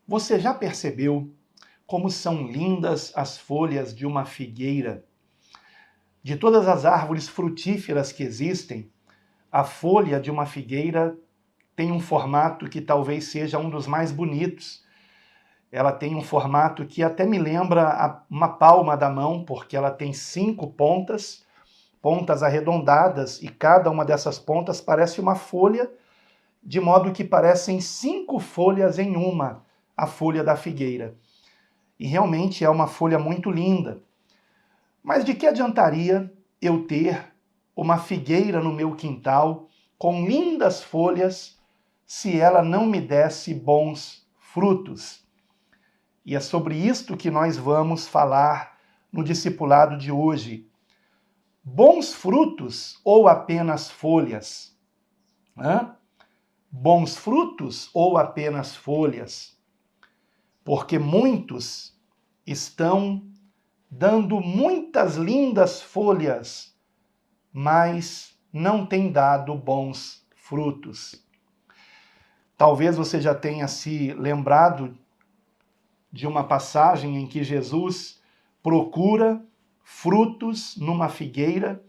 Você já percebeu como são lindas as folhas de uma figueira? De todas as árvores frutíferas que existem, a folha de uma figueira tem um formato que talvez seja um dos mais bonitos. Ela tem um formato que até me lembra uma palma da mão, porque ela tem 5 pontas, pontas arredondadas, e cada uma dessas pontas parece uma folha, de modo que parecem 5 folhas em uma, a folha da figueira. E realmente é uma folha muito linda. Mas de que adiantaria eu ter uma figueira no meu quintal com lindas folhas se ela não me desse bons frutos? E é sobre isto que nós vamos falar no discipulado de hoje. Bons frutos ou apenas folhas? Bons frutos ou apenas folhas? Porque muitos estão dando muitas lindas folhas, mas não têm dado bons frutos. Talvez você já tenha se lembrado de uma passagem em que Jesus procura frutos numa figueira,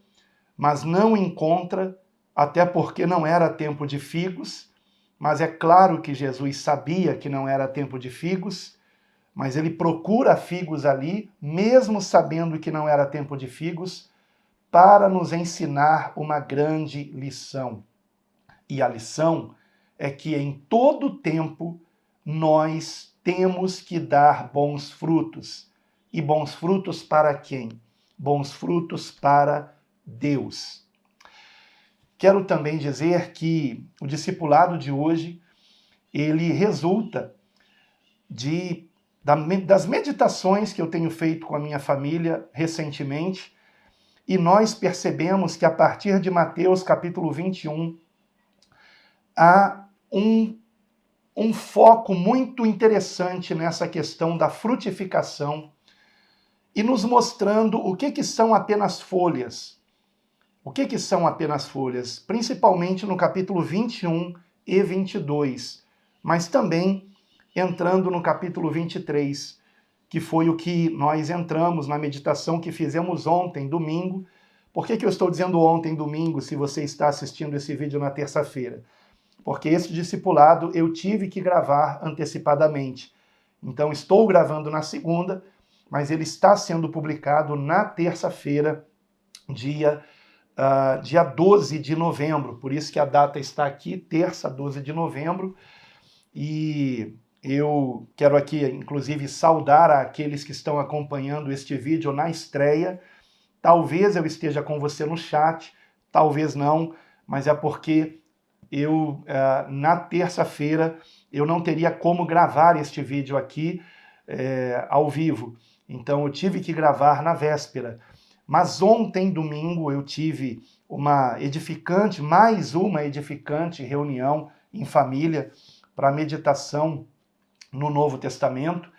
mas não encontra, até porque não era tempo de figos. Mas é claro que Jesus sabia que não era tempo de figos, mas ele procura figos ali, mesmo sabendo que não era tempo de figos, para nos ensinar uma grande lição. E a lição é que em todo tempo nós temos que dar bons frutos. E bons frutos para quem? Bons frutos para Deus. Quero também dizer que o discipulado de hoje, ele resulta das meditações que eu tenho feito com a minha família recentemente, e nós percebemos que a partir de Mateus capítulo 21, há um foco muito interessante nessa questão da frutificação e nos mostrando o que são apenas folhas. O que são apenas folhas? Principalmente no capítulo 21 e 22, mas também entrando no capítulo 23, que foi o que nós entramos na meditação que fizemos ontem, domingo. Por que eu estou dizendo ontem, domingo, se você está assistindo esse vídeo na terça-feira? Porque esse discipulado eu tive que gravar antecipadamente. Então estou gravando na segunda, mas ele está sendo publicado na terça-feira, dia 12 de novembro. Por isso que a data está aqui, terça, 12 de novembro. E eu quero aqui, inclusive, saudar aqueles que estão acompanhando este vídeo na estreia. Talvez eu esteja com você no chat, talvez não, mas é porque na terça-feira, eu não teria como gravar este vídeo aqui ao vivo. Então, eu tive que gravar na véspera. Mas ontem, domingo, eu tive mais uma edificante reunião em família para meditação no Novo Testamento,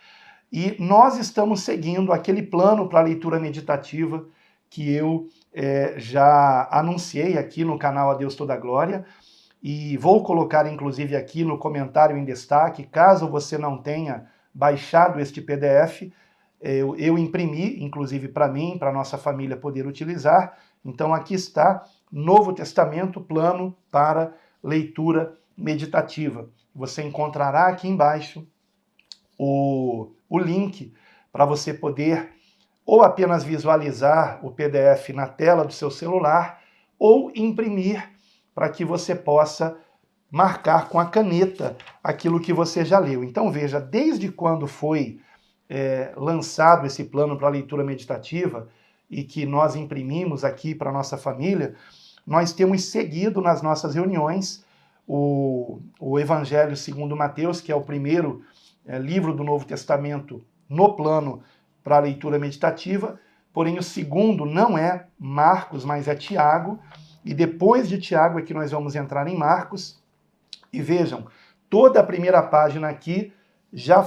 e nós estamos seguindo aquele plano para a leitura meditativa que eu já anunciei aqui no canal A Deus Toda a Glória, e vou colocar inclusive aqui no comentário em destaque, caso você não tenha baixado este PDF, eu imprimi, inclusive para mim, para a nossa família poder utilizar. Então aqui está, Novo Testamento, plano para leitura meditativa. Você encontrará aqui embaixo o link para você poder ou apenas visualizar o PDF na tela do seu celular ou imprimir para que você possa marcar com a caneta aquilo que você já leu. Então veja, desde quando foi lançado esse plano para a leitura meditativa e que nós imprimimos aqui para a nossa família, nós temos seguido nas nossas reuniões o Evangelho segundo Mateus, que é o primeiro livro do Novo Testamento no plano para a leitura meditativa, porém o segundo não é Marcos, mas é Tiago, e depois de Tiago é que nós vamos entrar em Marcos. E vejam, toda a primeira página aqui já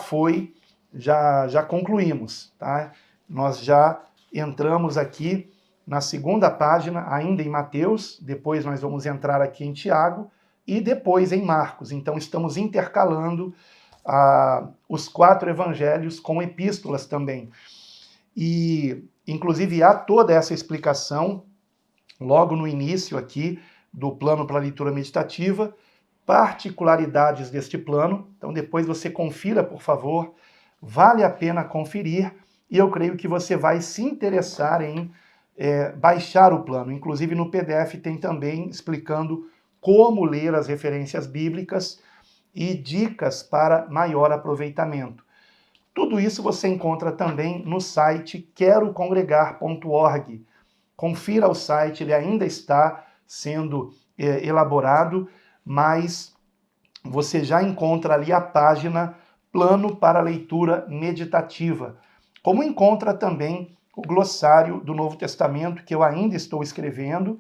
concluímos, tá? Nós já entramos aqui na segunda página, ainda em Mateus, depois nós vamos entrar aqui em Tiago, e depois em Marcos. Então estamos intercalando os 4 evangelhos com epístolas também. E, inclusive, há toda essa explicação logo no início aqui do plano para a leitura meditativa, particularidades deste plano. Então, depois você confira, por favor, vale a pena conferir, e eu creio que você vai se interessar em baixar o plano. Inclusive, no PDF tem também explicando como ler as referências bíblicas e dicas para maior aproveitamento. Tudo isso você encontra também no site querocongregar.org. Confira o site, ele ainda está sendo elaborado, mas você já encontra ali a página Plano para Leitura Meditativa, como encontra também o glossário do Novo Testamento, que eu ainda estou escrevendo,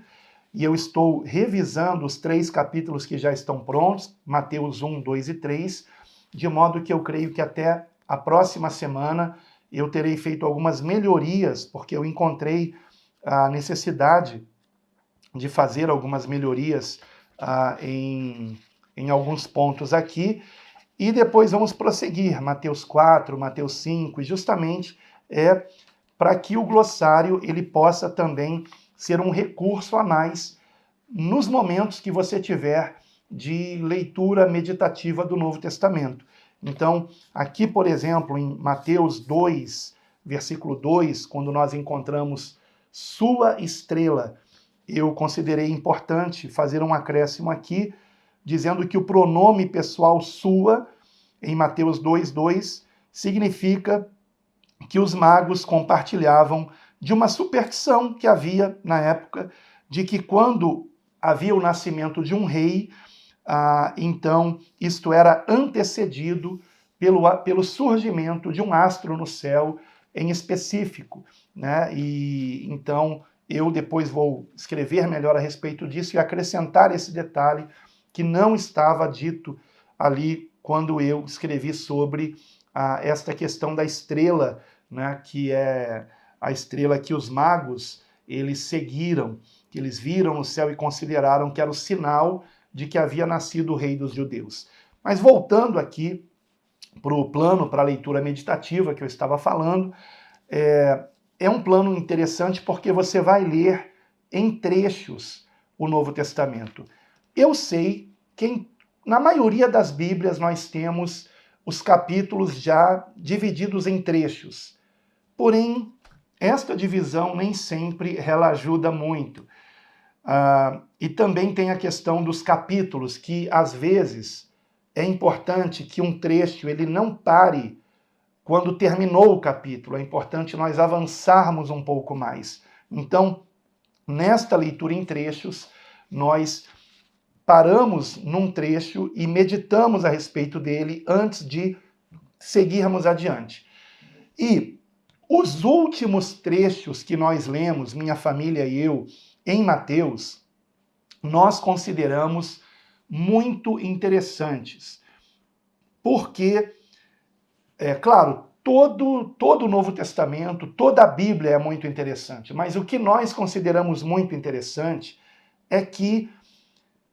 e eu estou revisando os 3 capítulos que já estão prontos, Mateus 1, 2 e 3, de modo que eu creio que até a próxima semana eu terei feito algumas melhorias, porque eu encontrei a necessidade de fazer algumas melhorias em alguns pontos aqui, e depois vamos prosseguir, Mateus 4, Mateus 5, e justamente para que o glossário ele possa também ser um recurso a mais nos momentos que você tiver de leitura meditativa do Novo Testamento. Então, aqui, por exemplo, em Mateus 2, versículo 2, quando nós encontramos sua estrela, eu considerei importante fazer um acréscimo aqui, dizendo que o pronome pessoal sua, em Mateus 2:2, significa que os magos compartilhavam de uma superstição que havia na época, de que quando havia o nascimento de um rei, então isto era antecedido pelo surgimento de um astro no céu em específico, né? E então eu depois vou escrever melhor a respeito disso e acrescentar esse detalhe que não estava dito ali quando eu escrevi sobre esta questão da estrela, né, que é a estrela que os magos eles seguiram, que eles viram no céu e consideraram que era o sinal de que havia nascido o rei dos judeus. Mas voltando aqui para o plano para a leitura meditativa que eu estava falando, é um plano interessante porque você vai ler em trechos o Novo Testamento. Eu sei que na maioria das Bíblias nós temos os capítulos já divididos em trechos. Porém, esta divisão nem sempre ela ajuda muito. E também tem a questão dos capítulos, que às vezes é importante que um trecho ele não pare quando terminou o capítulo. É importante nós avançarmos um pouco mais. Então, nesta leitura em trechos, nós paramos num trecho e meditamos a respeito dele antes de seguirmos adiante. E os últimos trechos que nós lemos, minha família e eu, em Mateus, nós consideramos muito interessantes. Porque, claro, todo o Novo Testamento, toda a Bíblia é muito interessante, mas o que nós consideramos muito interessante é que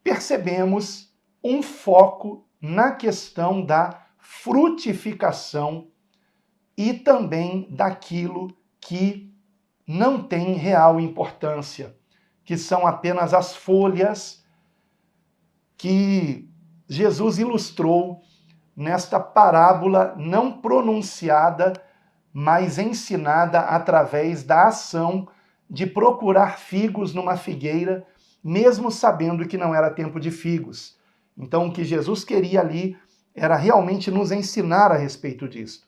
percebemos um foco na questão da frutificação e também daquilo que não tem real importância, que são apenas as folhas que Jesus ilustrou nesta parábola não pronunciada, mas ensinada através da ação de procurar figos numa figueira, mesmo sabendo que não era tempo de figos. Então, o que Jesus queria ali era realmente nos ensinar a respeito disso,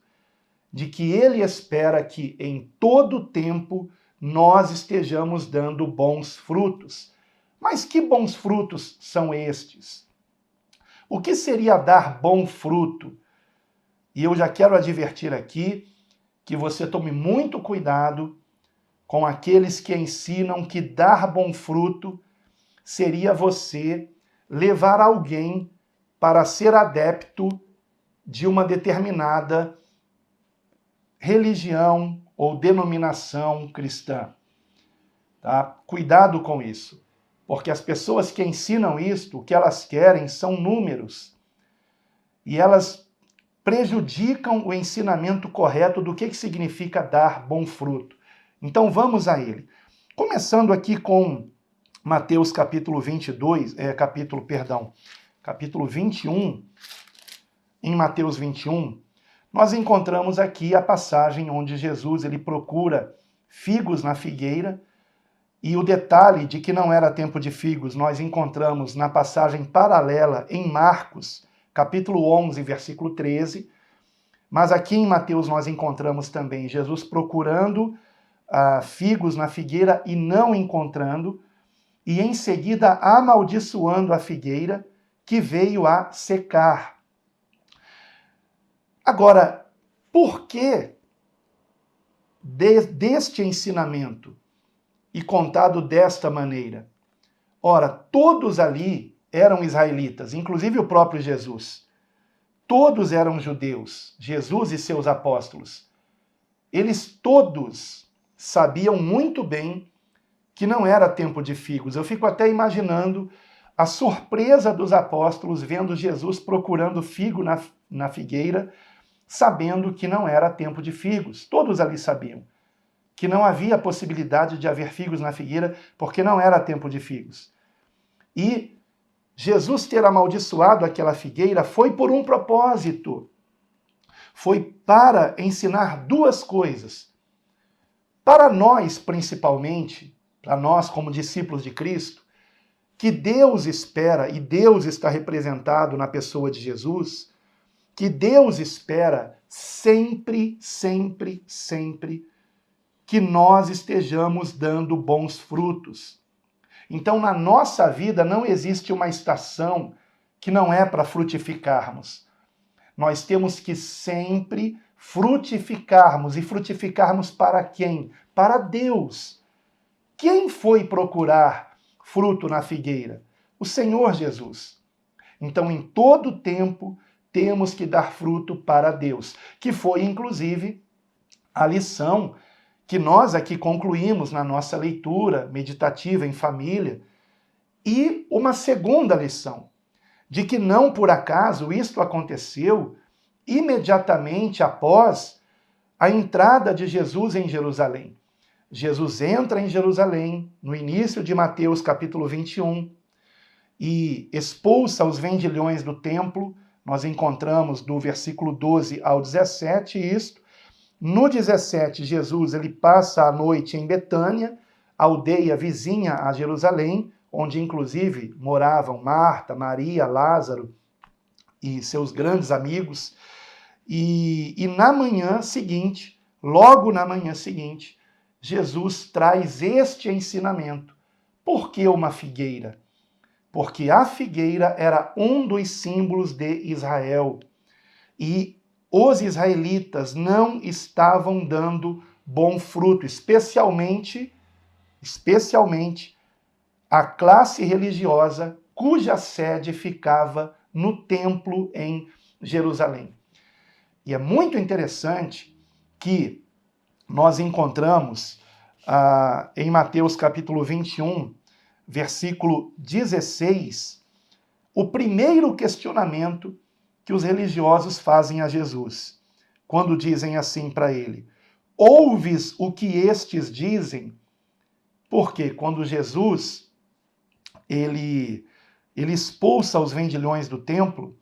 de que ele espera que em todo tempo nós estejamos dando bons frutos. Mas que bons frutos são estes? O que seria dar bom fruto? E eu já quero advertir aqui que você tome muito cuidado com aqueles que ensinam que dar bom fruto seria você levar alguém para ser adepto de uma determinada religião ou denominação cristã. Tá? Cuidado com isso, porque as pessoas que ensinam isto, o que elas querem são números. E elas prejudicam o ensinamento correto do que significa dar bom fruto. Então vamos a ele. Começando aqui com Mateus capítulo 21. Em Mateus 21, nós encontramos aqui a passagem onde Jesus ele procura figos na figueira, e o detalhe de que não era tempo de figos nós encontramos na passagem paralela em Marcos, capítulo 11, versículo 13, mas aqui em Mateus nós encontramos também Jesus procurando figos na figueira e não encontrando, e em seguida amaldiçoando a figueira que veio a secar. Agora, por que deste ensinamento e contado desta maneira? Ora, todos ali eram israelitas, inclusive o próprio Jesus. Todos eram judeus, Jesus e seus apóstolos. Eles todos sabiam muito bem que não era tempo de figos. Eu fico até imaginando a surpresa dos apóstolos vendo Jesus procurando figo na figueira, sabendo que não era tempo de figos. Todos ali sabiam que não havia possibilidade de haver figos na figueira, porque não era tempo de figos. E Jesus ter amaldiçoado aquela figueira foi por um propósito. Foi para ensinar duas coisas. Para nós, principalmente, para nós como discípulos de Cristo, que Deus espera, e Deus está representado na pessoa de Jesus, que Deus espera sempre, sempre, sempre que nós estejamos dando bons frutos. Então, na nossa vida não existe uma estação que não é para frutificarmos. Nós temos que sempre frutificarmos. E frutificarmos para quem? Para Deus. Quem foi procurar fruto na figueira? O Senhor Jesus. Então, em todo tempo, temos que dar fruto para Deus, que foi, inclusive, a lição que nós aqui concluímos na nossa leitura meditativa em família, e uma segunda lição, de que não por acaso isto aconteceu imediatamente após a entrada de Jesus em Jerusalém. Jesus entra em Jerusalém, no início de Mateus capítulo 21, e expulsa os vendilhões do templo. Nós encontramos do versículo 12 ao 17 isto. No 17, Jesus ele passa a noite em Betânia, aldeia vizinha a Jerusalém, onde inclusive moravam Marta, Maria, Lázaro e seus grandes amigos. E na manhã seguinte, logo na manhã seguinte, Jesus traz este ensinamento. Por que uma figueira? Porque a figueira era um dos símbolos de Israel. E os israelitas não estavam dando bom fruto, especialmente a classe religiosa cuja sede ficava no templo em Jerusalém. E é muito interessante que nós encontramos em Mateus capítulo 21, versículo 16, o primeiro questionamento que os religiosos fazem a Jesus, quando dizem assim para ele: ouves o que estes dizem? Porque quando Jesus ele expulsa os vendilhões do templo,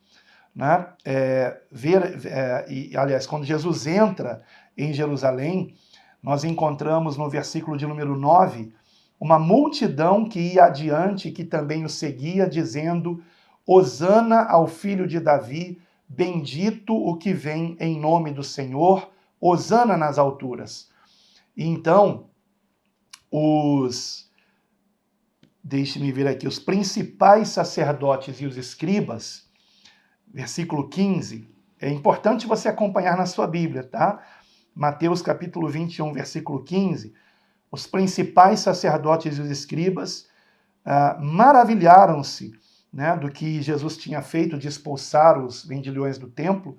né, aliás, quando Jesus entra em Jerusalém, nós encontramos no versículo de número 9, uma multidão que ia adiante, que também o seguia, dizendo: Hosana ao filho de Davi, bendito o que vem em nome do Senhor, Hosana nas alturas. E então, deixe-me ver aqui, os principais sacerdotes e os escribas, versículo 15, é importante você acompanhar na sua Bíblia, tá? Mateus capítulo 21, versículo 15, os principais sacerdotes e os escribas maravilharam-se, né, do que Jesus tinha feito de expulsar os vendilhões do templo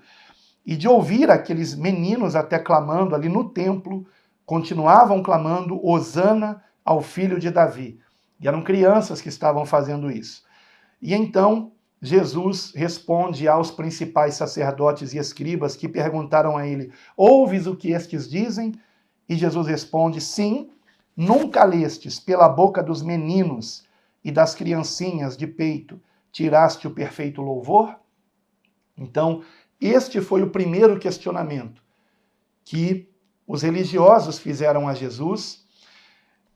e de ouvir aqueles meninos até clamando ali no templo, continuavam clamando Hosana ao filho de Davi. E eram crianças que estavam fazendo isso. E então Jesus responde aos principais sacerdotes e escribas que perguntaram a ele: ouves o que estes dizem? E Jesus responde: sim, nunca lestes pela boca dos meninos e das criancinhas de peito tiraste o perfeito louvor? Então, este foi o primeiro questionamento que os religiosos fizeram a Jesus,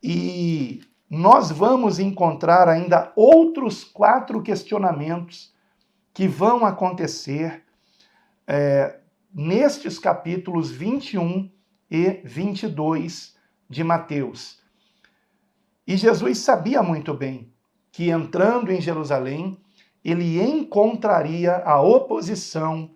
e nós vamos encontrar ainda outros 4 questionamentos que vão acontecer nestes capítulos 21 e 22 de Mateus. E Jesus sabia muito bem que, entrando em Jerusalém, ele encontraria a oposição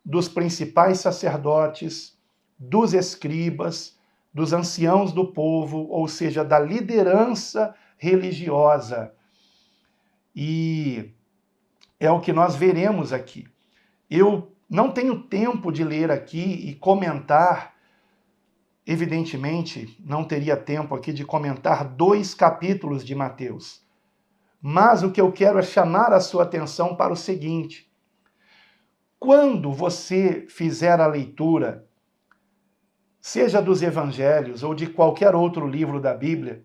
dos principais sacerdotes, dos escribas, dos anciãos do povo, ou seja, da liderança religiosa. E é o que nós veremos aqui. Eu não tenho tempo de ler aqui e comentar, evidentemente, não teria tempo aqui de comentar 2 capítulos de Mateus. Mas o que eu quero é chamar a sua atenção para o seguinte: quando você fizer a leitura, seja dos evangelhos ou de qualquer outro livro da Bíblia,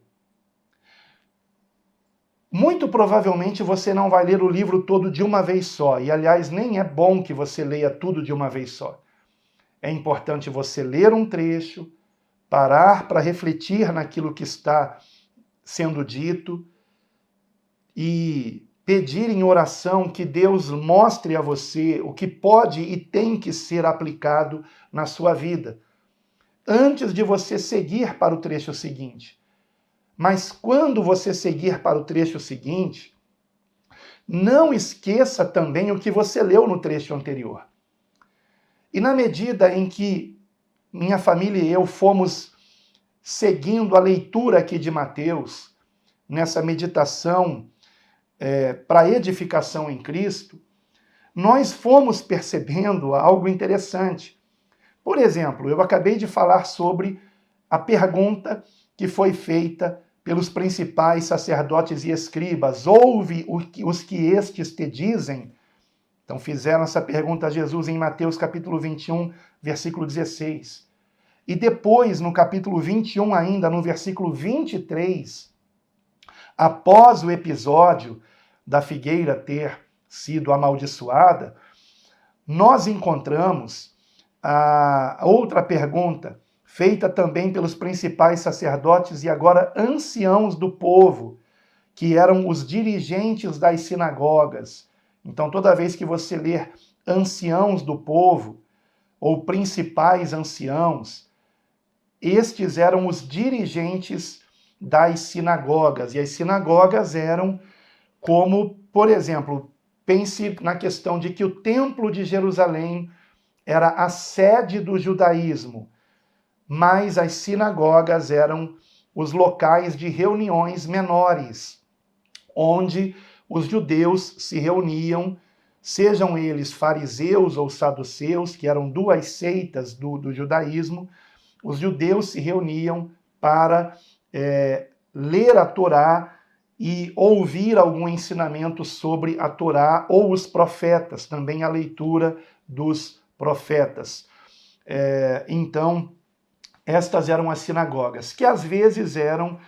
muito provavelmente você não vai ler o livro todo de uma vez só. E, aliás, nem é bom que você leia tudo de uma vez só. É importante você ler um trecho, parar para refletir naquilo que está sendo dito e pedir em oração que Deus mostre a você o que pode e tem que ser aplicado na sua vida, antes de você seguir para o trecho seguinte. Mas quando você seguir para o trecho seguinte, não esqueça também o que você leu no trecho anterior. E na medida em que minha família e eu fomos seguindo a leitura aqui de Mateus, nessa meditação para edificação em Cristo, nós fomos percebendo algo interessante. Por exemplo, eu acabei de falar sobre a pergunta que foi feita pelos principais sacerdotes e escribas: ouve os que estes te dizem? Então fizeram essa pergunta a Jesus em Mateus capítulo 21, versículo 16. E depois, no capítulo 21 ainda, no versículo 23, após o episódio da figueira ter sido amaldiçoada, nós encontramos a outra pergunta, feita também pelos principais sacerdotes e agora anciãos do povo, que eram os dirigentes das sinagogas. Então, toda vez que você ler anciãos do povo, ou principais anciãos, estes eram os dirigentes das sinagogas. E as sinagogas eram como, por exemplo, pense na questão de que o Templo de Jerusalém era a sede do judaísmo, mas as sinagogas eram os locais de reuniões menores, onde os judeus se reuniam, sejam eles fariseus ou saduceus, que eram 2 seitas do judaísmo. Os judeus se reuniam para ler a Torá e ouvir algum ensinamento sobre a Torá ou os profetas, também a leitura dos profetas. Então, estas eram as sinagogas, que às vezes eram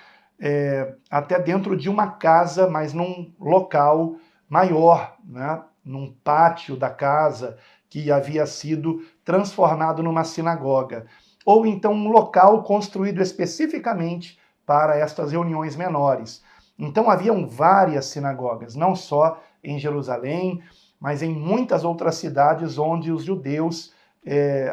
até dentro de uma casa, mas num local maior, né? Num pátio da casa que havia sido transformado numa sinagoga. Ou então um local construído especificamente para estas reuniões menores. Então haviam várias sinagogas, não só em Jerusalém, mas em muitas outras cidades onde os judeus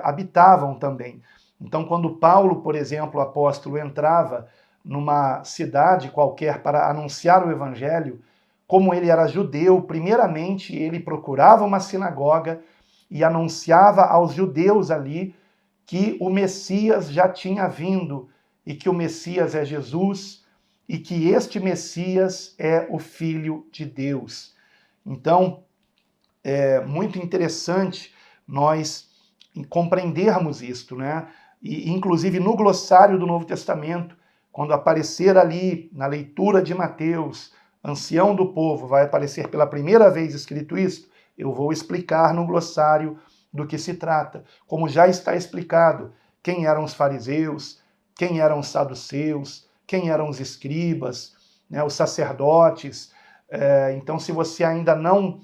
habitavam também. Então, quando Paulo, por exemplo, o apóstolo, entrava numa cidade qualquer para anunciar o evangelho, como ele era judeu, primeiramente ele procurava uma sinagoga e anunciava aos judeus ali que o Messias já tinha vindo e que o Messias é Jesus e que este Messias é o Filho de Deus. Então, é muito interessante nós compreendermos isto, né? E, inclusive, no glossário do Novo Testamento, quando aparecer ali na leitura de Mateus, ancião do povo, vai aparecer pela primeira vez escrito isto, eu vou explicar no glossário do que se trata. Como já está explicado, quem eram os fariseus, quem eram os saduceus, quem eram os escribas, né, os sacerdotes. Então, se você ainda não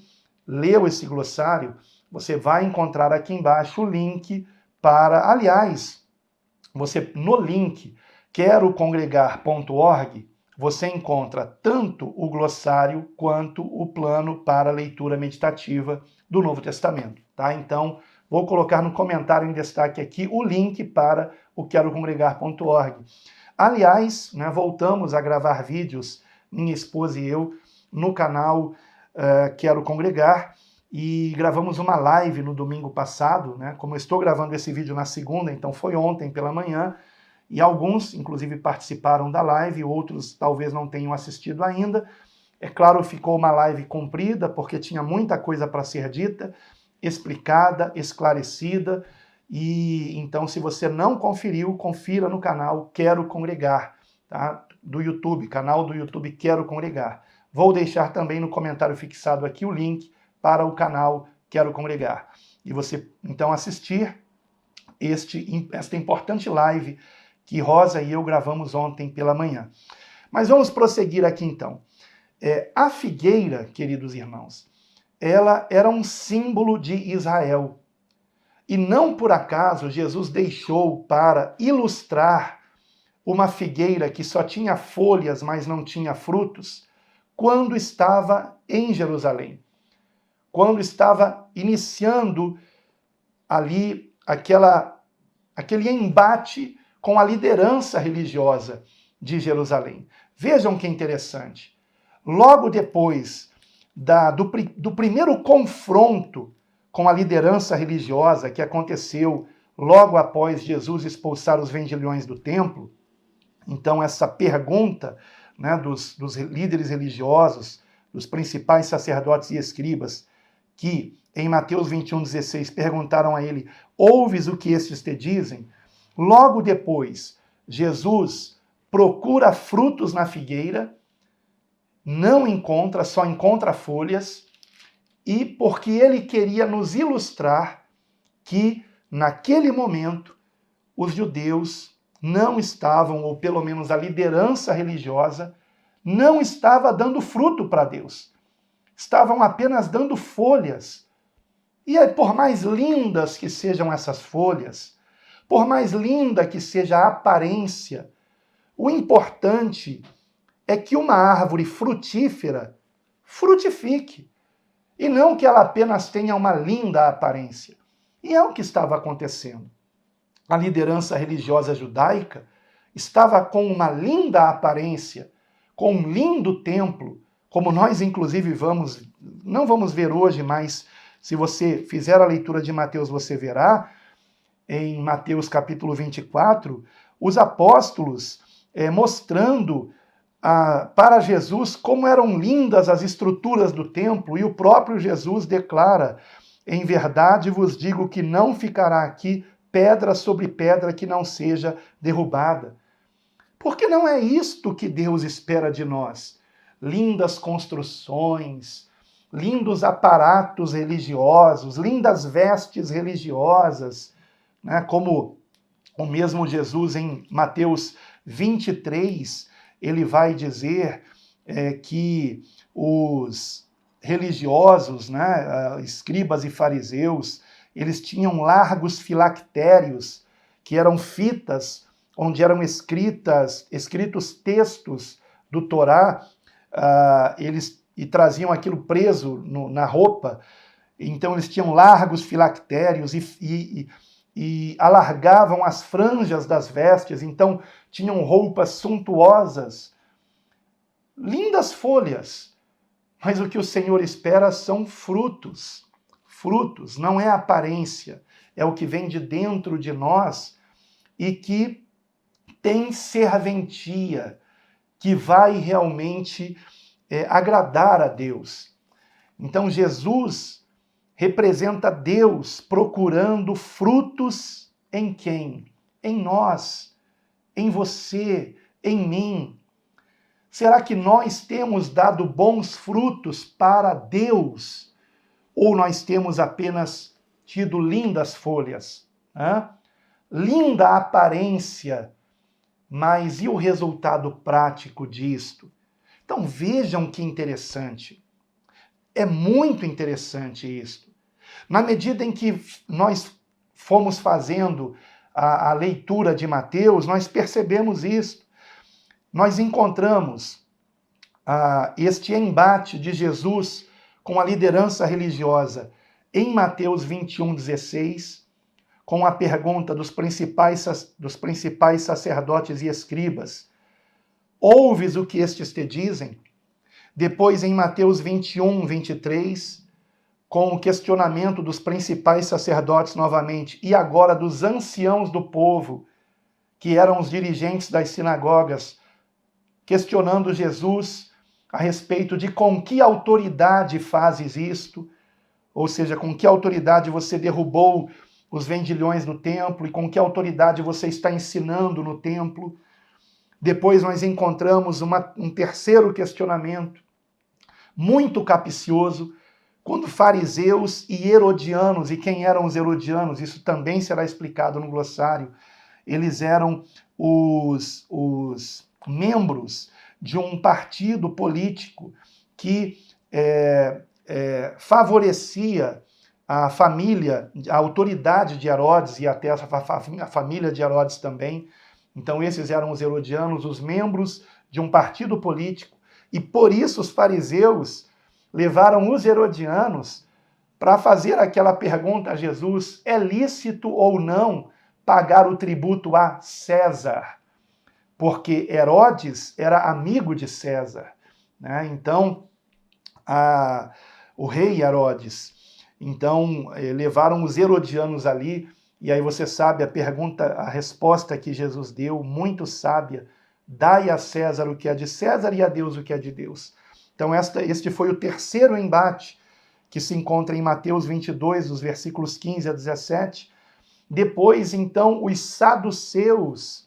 leu esse glossário, você vai encontrar aqui embaixo o link para... Aliás, você no link querocongregar.org, você encontra tanto o glossário quanto o plano para leitura meditativa do Novo Testamento, tá? Então, vou colocar no comentário em destaque aqui o link para o querocongregar.org. Aliás, né, voltamos a gravar vídeos, minha esposa e eu, no canal Quero Congregar, e gravamos uma live no domingo passado, né? Como eu estou gravando esse vídeo na segunda, então foi ontem pela manhã, e alguns, inclusive, participaram da live, outros talvez não tenham assistido ainda. É claro, ficou uma live comprida, porque tinha muita coisa para ser dita, explicada, esclarecida, e então, se você não conferiu, confira no canal Quero Congregar, tá? Do YouTube, canal do YouTube Quero Congregar. Vou deixar também no comentário fixado aqui o link para o canal Quero Congregar. E você, então, assistir esta importante live que Rosa e eu gravamos ontem pela manhã. Mas vamos prosseguir aqui, então. A figueira, queridos irmãos, ela era um símbolo de Israel. E não por acaso Jesus deixou para ilustrar uma figueira que só tinha folhas, mas não tinha frutos, quando estava em Jerusalém. Quando estava iniciando ali aquele embate com a liderança religiosa de Jerusalém. Vejam que interessante. Logo depois do primeiro confronto com a liderança religiosa que aconteceu logo após Jesus expulsar os vendilhões do templo, então essa pergunta, né, dos líderes religiosos, dos principais sacerdotes e escribas, que em Mateus 21,16 perguntaram a ele, ouves o que estes te dizem? Logo depois, Jesus procura frutos na figueira, não encontra, só encontra folhas, e porque ele queria nos ilustrar que, naquele momento, os judeus não estavam, ou pelo menos a liderança religiosa, não estava dando fruto para Deus. Estavam apenas dando folhas. E por mais lindas que sejam essas folhas, por mais linda que seja a aparência, o importante é que uma árvore frutífera frutifique, e não que ela apenas tenha uma linda aparência. E é o que estava acontecendo. A liderança religiosa judaica estava com uma linda aparência, com um lindo templo, como nós inclusive não vamos ver hoje, mas se você fizer a leitura de Mateus, você verá, em Mateus capítulo 24, os apóstolos mostrando para Jesus como eram lindas as estruturas do templo, e o próprio Jesus declara, em verdade vos digo que não ficará aqui pedra sobre pedra que não seja derrubada. Porque não é isto que Deus espera de nós. Lindas construções, lindos aparatos religiosos, lindas vestes religiosas, né? Como o mesmo Jesus em Mateus 23, ele vai dizer que os religiosos, né, escribas e fariseus, eles tinham largos filactérios, que eram fitas onde eram escritos textos do Torá, e traziam aquilo preso na roupa. Então eles tinham largos filactérios e alargavam as franjas das vestes, então tinham roupas suntuosas, lindas folhas, mas o que o Senhor espera são frutos. Frutos, não é aparência, é o que vem de dentro de nós e que tem serventia, que vai realmente agradar a Deus. Então Jesus representa Deus procurando frutos em quem? Em nós, em você, em mim. Será que nós temos dado bons frutos para Deus? Ou nós temos apenas tido lindas folhas? Linda aparência, mas e o resultado prático disto? Então vejam que interessante. É muito interessante isso. Na medida em que nós fomos fazendo a leitura de Mateus, nós percebemos isso. Nós encontramos este embate de Jesus com a liderança religiosa em Mateus 21:16, com a pergunta dos principais sacerdotes e escribas: ouves o que estes te dizem? Depois, em Mateus 21:23, com o questionamento dos principais sacerdotes novamente, e agora dos anciãos do povo, que eram os dirigentes das sinagogas, questionando Jesus a respeito de com que autoridade fazes isto, ou seja, com que autoridade você derrubou os vendilhões no templo e com que autoridade você está ensinando no templo. Depois nós encontramos um terceiro questionamento, muito capcioso, quando fariseus e herodianos, e quem eram os herodianos? Isso também será explicado no glossário. Eles eram os membros de um partido político que favorecia a família, a autoridade de Herodes e até a família de Herodes também. Então esses eram os herodianos, os membros de um partido político, e por isso os fariseus levaram os herodianos para fazer aquela pergunta a Jesus: é lícito ou não pagar o tributo a César? Porque Herodes era amigo de César, né? Então, o rei Herodes. Então, levaram os herodianos ali, e aí você sabe a resposta que Jesus deu, muito sábia: dai a César o que é de César e a Deus o que é de Deus. Então, este foi o terceiro embate que se encontra em Mateus 22, dos versículos 15 a 17. Depois, então, os saduceus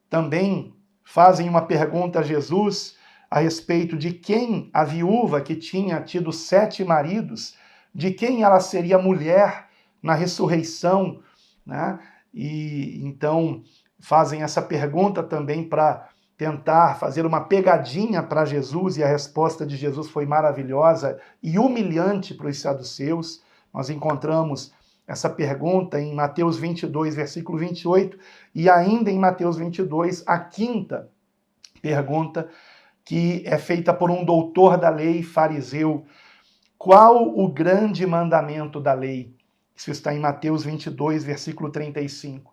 também fazem uma pergunta a Jesus a respeito de quem a viúva que tinha tido 7 maridos, de quem ela seria mulher na ressurreição, né? E então fazem essa pergunta também para tentar fazer uma pegadinha para Jesus, e a resposta de Jesus foi maravilhosa e humilhante para os saduceus. Nós encontramos essa pergunta em Mateus 22, versículo 28, e ainda em Mateus 22, a quinta pergunta, que é feita por um doutor da lei fariseu: qual o grande mandamento da lei? Isso está em Mateus 22, versículo 35.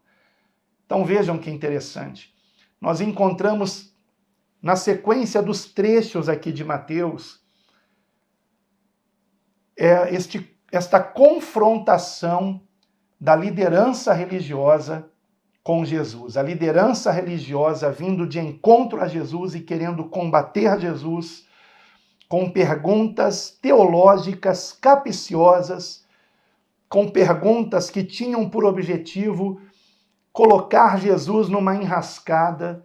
Então vejam que interessante. Nós encontramos na sequência dos trechos aqui de Mateus esta confrontação da liderança religiosa com Jesus. A liderança religiosa vindo de encontro a Jesus e querendo combater Jesus com perguntas teológicas capciosas, com perguntas que tinham por objetivo colocar Jesus numa enrascada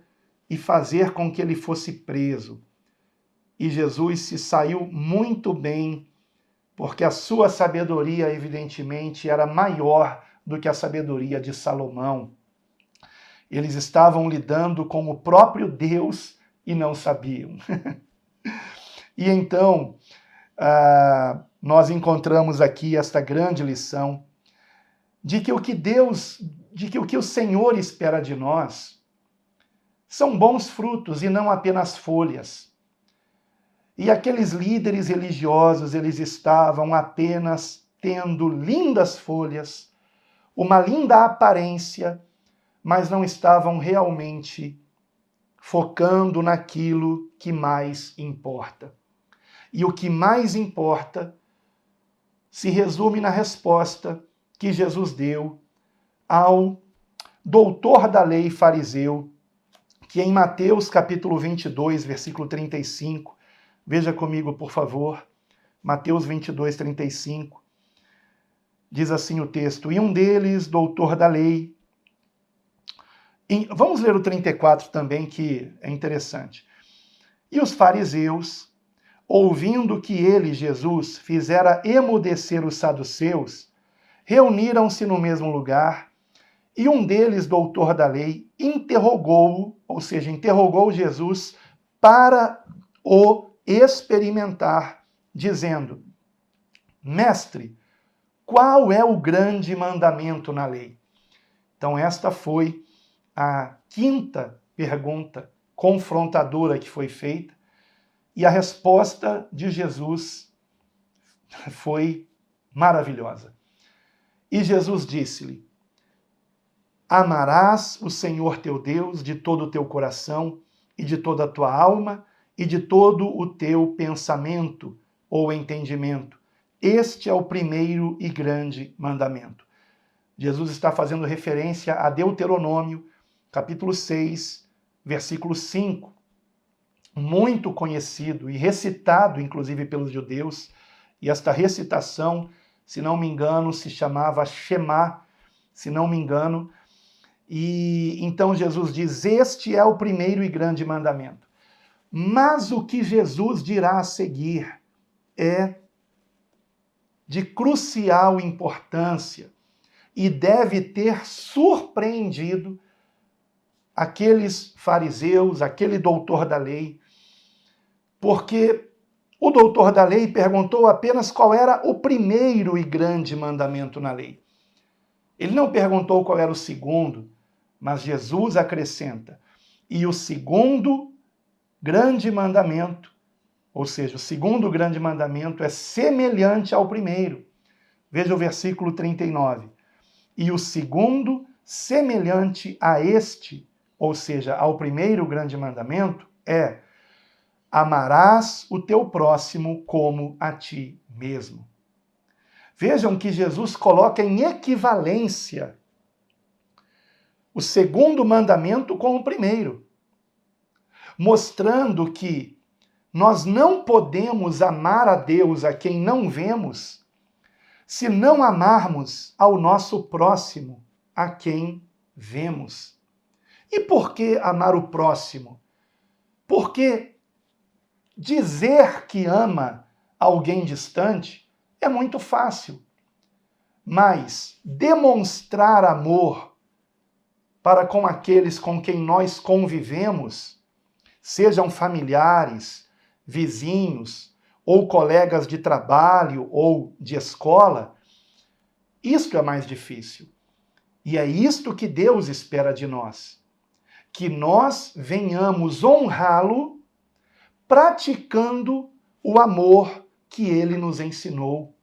e fazer com que ele fosse preso. E Jesus se saiu muito bem, porque a sua sabedoria, evidentemente, era maior do que a sabedoria de Salomão. Eles estavam lidando com o próprio Deus e não sabiam. E então, nós encontramos aqui esta grande lição de que o que o Senhor espera de nós são bons frutos e não apenas folhas. E aqueles líderes religiosos, eles estavam apenas tendo lindas folhas, uma linda aparência, mas não estavam realmente focando naquilo que mais importa. E o que mais importa se resume na resposta que Jesus deu ao doutor da lei fariseu, que em Mateus capítulo 22, versículo 35, veja comigo, por favor, Mateus 22, 35, diz assim o texto: e um deles, doutor da lei, vamos ler o 34 também, que é interessante. E os fariseus, ouvindo que ele, Jesus, fizera emudecer os saduceus, reuniram-se no mesmo lugar, e um deles, doutor da lei, interrogou-o, ou seja, interrogou Jesus para o experimentar, dizendo: Mestre, qual é o grande mandamento na lei? Então esta foi a quinta pergunta confrontadora que foi feita, e a resposta de Jesus foi maravilhosa. E Jesus disse-lhe: Amarás o Senhor teu Deus de todo o teu coração e de toda a tua alma e de todo o teu pensamento ou entendimento. Este é o primeiro e grande mandamento. Jesus está fazendo referência a Deuteronômio, capítulo 6, versículo 5, muito conhecido e recitado, inclusive, pelos judeus. E esta recitação, se não me engano, se chamava Shema, se não me engano. E então Jesus diz: este é o primeiro e grande mandamento. Mas o que Jesus dirá a seguir é de crucial importância e deve ter surpreendido aqueles fariseus, aquele doutor da lei, porque o doutor da lei perguntou apenas qual era o primeiro e grande mandamento na lei. Ele não perguntou qual era o segundo, mas Jesus acrescenta: e o segundo grande mandamento, ou seja, o segundo grande mandamento é semelhante ao primeiro. Veja o versículo 39. E o segundo, semelhante a este, ou seja, ao primeiro grande mandamento, é: amarás o teu próximo como a ti mesmo. Vejam que Jesus coloca em equivalência o segundo mandamento com o primeiro, mostrando que nós não podemos amar a Deus a quem não vemos se não amarmos ao nosso próximo a quem vemos. E por que amar o próximo? Porque dizer que ama alguém distante é muito fácil, mas demonstrar amor para com aqueles com quem nós convivemos, sejam familiares, vizinhos, ou colegas de trabalho ou de escola, isto é mais difícil. E é isto que Deus espera de nós, que nós venhamos honrá-lo praticando o amor que ele nos ensinou.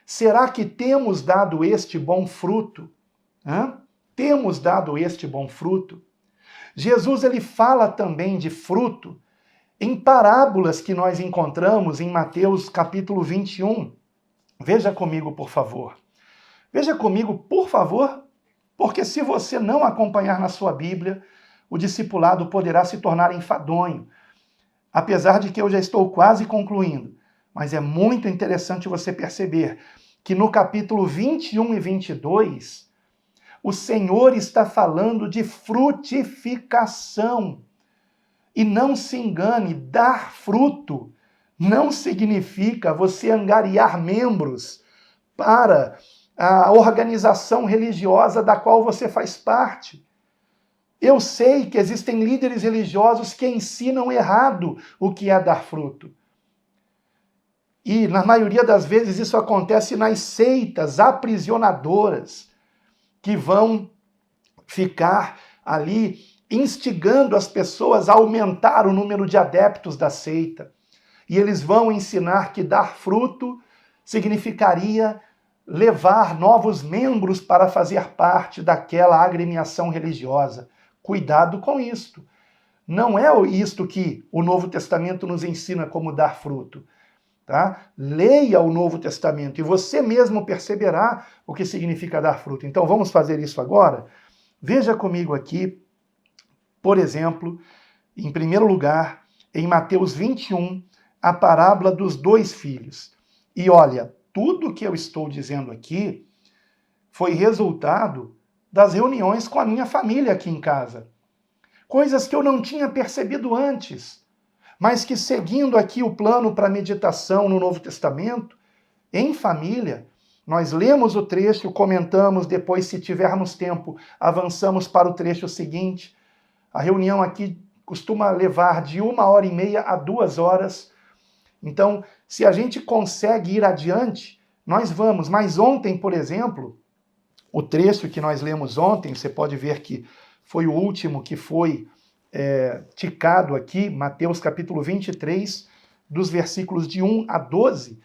Será que temos dado este bom fruto? Temos dado este bom fruto? Jesus ele fala também de fruto em parábolas que nós encontramos em Mateus capítulo 21. Veja comigo, por favor. Veja comigo, por favor, porque se você não acompanhar na sua Bíblia, o discipulado poderá se tornar enfadonho. Apesar de que eu já estou quase concluindo. Mas é muito interessante você perceber que no capítulo 21 e 22, o Senhor está falando de frutificação. E não se engane, dar fruto não significa você angariar membros para a organização religiosa da qual você faz parte. Eu sei que existem líderes religiosos que ensinam errado o que é dar fruto. E, na maioria das vezes, isso acontece nas seitas aprisionadoras, que vão ficar ali instigando as pessoas a aumentar o número de adeptos da seita. E eles vão ensinar que dar fruto significaria levar novos membros para fazer parte daquela agremiação religiosa. Cuidado com isto. Não é isto que o Novo Testamento nos ensina como dar fruto. Tá? Leia o Novo Testamento e você mesmo perceberá o que significa dar fruto. Então vamos fazer isso agora? Veja comigo aqui, por exemplo, em primeiro lugar, em Mateus 21, a parábola dos 2 filhos. E olha, tudo o que eu estou dizendo aqui foi resultado das reuniões com a minha família aqui em casa. Coisas que eu não tinha percebido antes. mas que seguindo aqui o plano para meditação no Novo Testamento, em família, nós lemos o trecho, comentamos, depois, se tivermos tempo, avançamos para o trecho seguinte. A reunião aqui costuma levar de 1h30 a 2 horas. Então, se a gente consegue ir adiante, nós vamos. Mas ontem, por exemplo, o trecho que nós lemos ontem, você pode ver que foi o último que foi ticado aqui, Mateus capítulo 23, dos versículos de 1 a 12,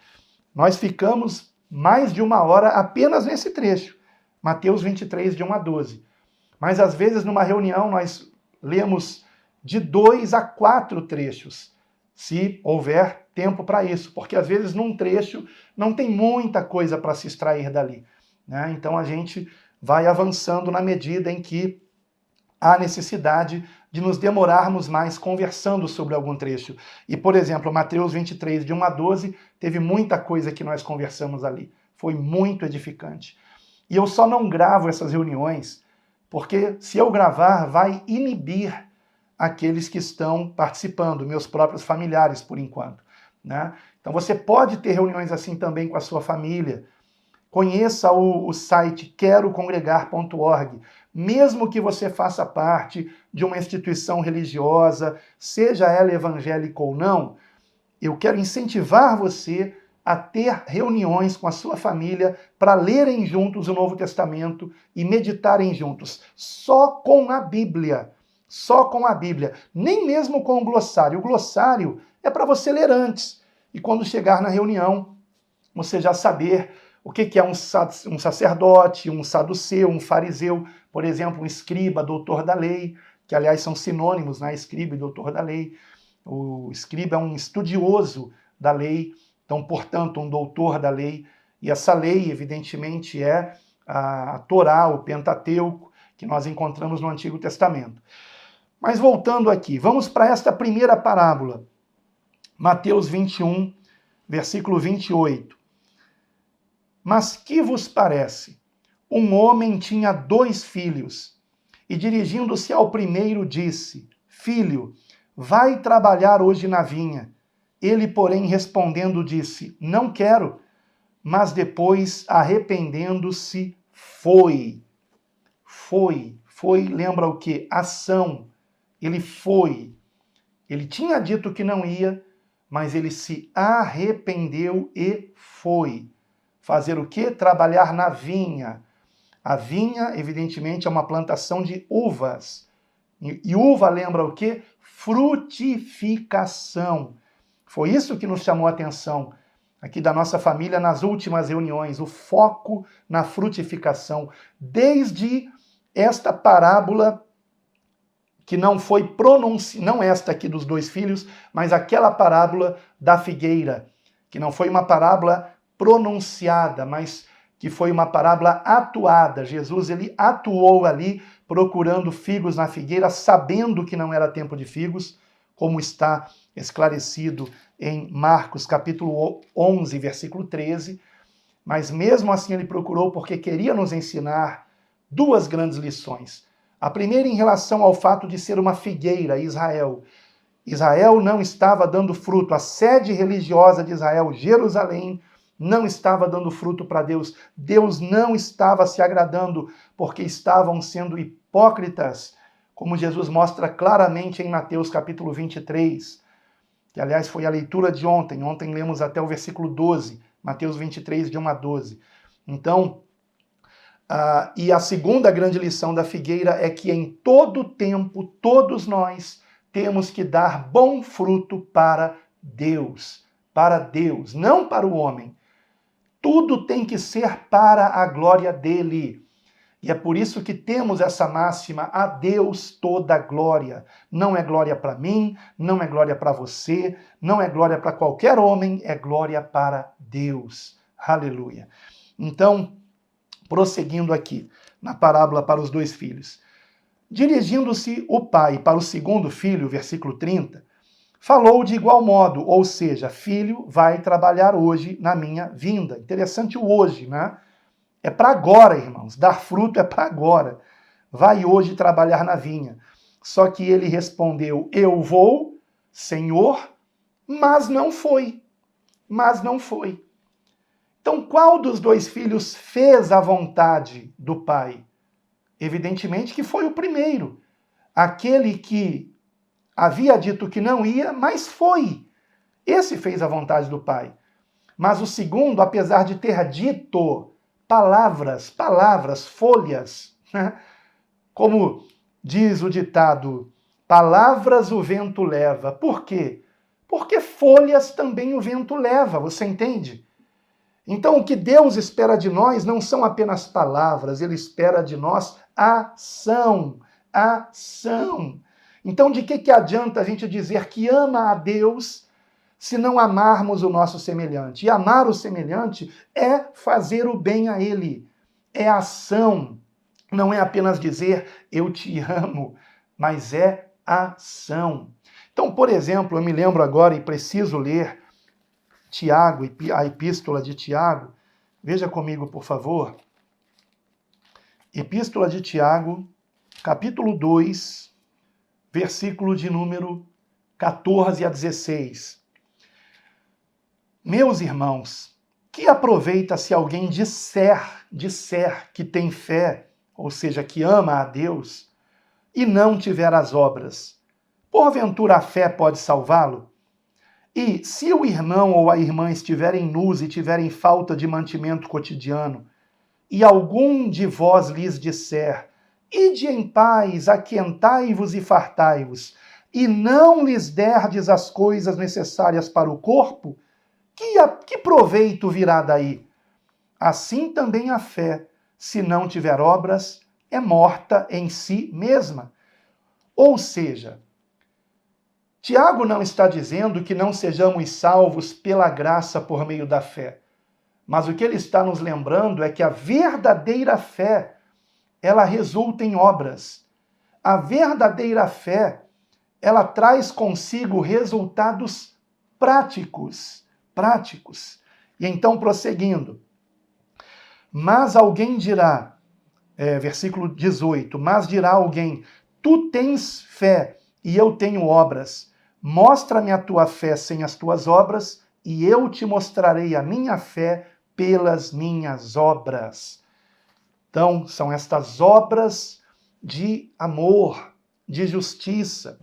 nós ficamos mais de 1 hora apenas nesse trecho, Mateus 23, de 1 a 12. Mas às vezes numa reunião nós lemos de 2 a 4 trechos, se houver tempo para isso, porque às vezes num trecho não tem muita coisa para se extrair dali, né? Então a gente vai avançando na medida em que há necessidade de nos demorarmos mais conversando sobre algum trecho. E, por exemplo, Mateus 23, de 1 a 12, teve muita coisa que nós conversamos ali. Foi muito edificante. E eu só não gravo essas reuniões porque, se eu gravar, vai inibir aqueles que estão participando, meus próprios familiares, por enquanto, né? Então você pode ter reuniões assim também com a sua família. Conheça o site querocongregar.org. Mesmo que você faça parte de uma instituição religiosa, seja ela evangélica ou não, eu quero incentivar você a ter reuniões com a sua família para lerem juntos o Novo Testamento e meditarem juntos, só com a Bíblia. Só com a Bíblia, nem mesmo com o glossário. O glossário é para você ler antes. E quando chegar na reunião, você já saber o que é um sacerdote, um saduceu, um fariseu, por exemplo, um escriba, doutor da lei, que aliás são sinônimos, né? Escriba e doutor da lei. O escriba é um estudioso da lei, então, portanto, um doutor da lei. E essa lei, evidentemente, é a Torá, o Pentateuco, que nós encontramos no Antigo Testamento. Mas voltando aqui, vamos para esta primeira parábola. Mateus 21, versículo 28. Mas que vos parece? Um homem tinha 2 filhos, e dirigindo-se ao primeiro disse: Filho, vai trabalhar hoje na vinha. Ele, porém, respondendo, disse: Não quero. Mas depois, arrependendo-se, foi. Foi, lembra o quê? Ação. Ele foi. Ele tinha dito que não ia, mas ele se arrependeu e foi. Fazer o quê? Trabalhar na vinha. A vinha, evidentemente, é uma plantação de uvas. E uva lembra o quê? Frutificação. Foi isso que nos chamou a atenção aqui da nossa família nas últimas reuniões, o foco na frutificação. Desde esta parábola, que não foi pronunciada, não esta aqui dos 2 filhos, mas aquela parábola da figueira, que não foi uma parábola pronunciada, mas que foi uma parábola atuada. Jesus, ele atuou ali, procurando figos na figueira, sabendo que não era tempo de figos, como está esclarecido em Marcos capítulo 11, versículo 13. Mas mesmo assim ele procurou porque queria nos ensinar 2 grandes lições. A primeira em relação ao fato de ser uma figueira, Israel. Israel não estava dando fruto. A sede religiosa de Israel, Jerusalém, não estava dando fruto para Deus. Deus não estava se agradando porque estavam sendo hipócritas, como Jesus mostra claramente em Mateus capítulo 23, que aliás foi a leitura de ontem. Ontem lemos até o versículo 12, Mateus 23, de 1 a 12. Então, e a segunda grande lição da figueira é que em todo tempo, todos nós temos que dar bom fruto para Deus, não para o homem. Tudo tem que ser para a glória dele. E é por isso que temos essa máxima: a Deus toda glória. Não é glória para mim, não é glória para você, não é glória para qualquer homem, é glória para Deus. Aleluia. Então, prosseguindo aqui na parábola para os 2 filhos. Dirigindo-se o pai para o segundo filho, versículo 30, falou de igual modo, ou seja, filho, vai trabalhar hoje na minha vinda. Interessante o hoje, né? É para agora, irmãos. Dar fruto é para agora. Vai hoje trabalhar na vinha. Só que ele respondeu: eu vou, Senhor, mas não foi. Mas não foi. Então, qual dos dois filhos fez a vontade do pai? Evidentemente que foi o primeiro. Aquele que havia dito que não ia, mas foi. Esse fez a vontade do pai. Mas o segundo, apesar de ter dito palavras, folhas, né? Como diz o ditado, palavras o vento leva. Por quê? Porque folhas também o vento leva, você entende? Então o que Deus espera de nós não são apenas palavras, Ele espera de nós ação. Ação. Então de que adianta a gente dizer que ama a Deus se não amarmos o nosso semelhante? E amar o semelhante é fazer o bem a ele. É ação. Não é apenas dizer eu te amo, mas é ação. Então, por exemplo, eu me lembro agora e preciso ler Tiago, a epístola de Tiago. Veja comigo, por favor. Epístola de Tiago, capítulo 2, versículo de número 14 a 16. Meus irmãos, que aproveita se alguém disser que tem fé, ou seja, que ama a Deus, e não tiver as obras? Porventura a fé pode salvá-lo? E se o irmão ou a irmã estiverem nus e tiverem falta de mantimento cotidiano, e algum de vós lhes disser, ide em paz, aquentai-vos e fartai-vos, e não lhes derdes as coisas necessárias para o corpo, que proveito virá daí? Assim também a fé, se não tiver obras, é morta em si mesma. Ou seja, Tiago não está dizendo que não sejamos salvos pela graça por meio da fé. Mas o que ele está nos lembrando é que a verdadeira fé, ela resulta em obras. A verdadeira fé, ela traz consigo resultados práticos. E então, prosseguindo. Mas alguém dirá, versículo 18, mas dirá alguém, tu tens fé e eu tenho obras. Mostra-me a tua fé sem as tuas obras e eu te mostrarei a minha fé pelas minhas obras. Então, são estas obras de amor, de justiça,